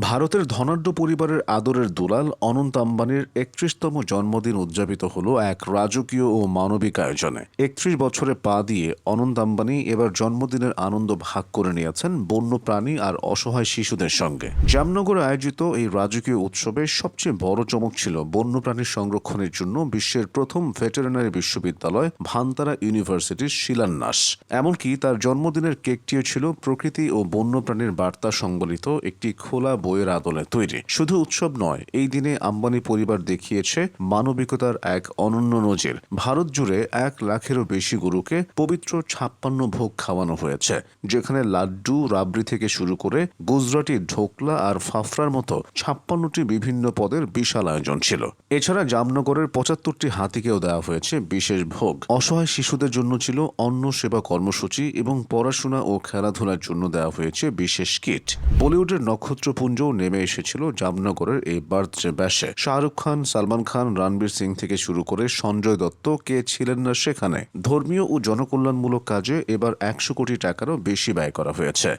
ভারতের ধনাঢ্য পরিবারের আদরের দুলাল অনন্ত আম্বানির ৩১তম জন্মদিন উদযাপিত হল এক রাজকীয় ও মানবিক আয়োজনে। ৩১ বছরে পা দিয়ে অনন্ত আম্বানি এবার জন্মদিনের আনন্দ ভাগ করে নিয়েছেন বন্যপ্রাণী আর অসহায় শিশুদের সঙ্গে। জামনগরে আয়োজিত এই রাজকীয় উৎসবে সবচেয়ে বড় চমক ছিল বন্যপ্রাণী সংরক্ষণের জন্য বিশ্বের প্রথম ভেটেরিনারি বিশ্ববিদ্যালয় ভান্তারা ইউনিভার্সিটির শিলান্যাস। এমনকি তার জন্মদিনের কেকটিও ছিল প্রকৃতি ও বন্যপ্রাণীর বার্তা সংবলিত একটি খোলা বইয়ের আদলে তৈরি। শুধু উৎসব নয়, এই দিনে আম্বানি পরিবার দেখিয়েছে মানবিকতার এক অনন্য নজির। ভারত জুড়ে ১ লাখেরও বেশি গরুকে পবিত্র ৫৬ ভোগ খাওয়ানো হয়েছে, যেখানে লাড্ডু, রাবড়ি থেকে শুরু করে গুজরাটি ঢোকলা আর ফাফড়ার মতো ৫৬টি বিভিন্ন পদের বিশাল আয়োজন ছিল। এছাড়া জামনগরের ৭৫টি হাতিকেও দেওয়া হয়েছে বিশেষ ভোগ। অসহায় শিশুদের জন্য ছিল অন্ন সেবা কর্মসূচি এবং পড়াশোনা ও খেলাধুলার জন্য দেওয়া হয়েছে বিশেষ কিট। বলিউডের নক্ষত্রপুঞ্জও নেমে এসেছিল জামনগরের এই বার্থডে ব্যাশে। শাহরুখ খান, সালমান খান, রণবীর সিং থেকে শুরু করে সঞ্জয় দত্ত কে ছিলেন না সেখানে। ধর্মীয় ও জনকল্যাণমূলক কাজে এবার ১০০ কোটি টাকারও বেশি ব্যয় করা হয়েছে।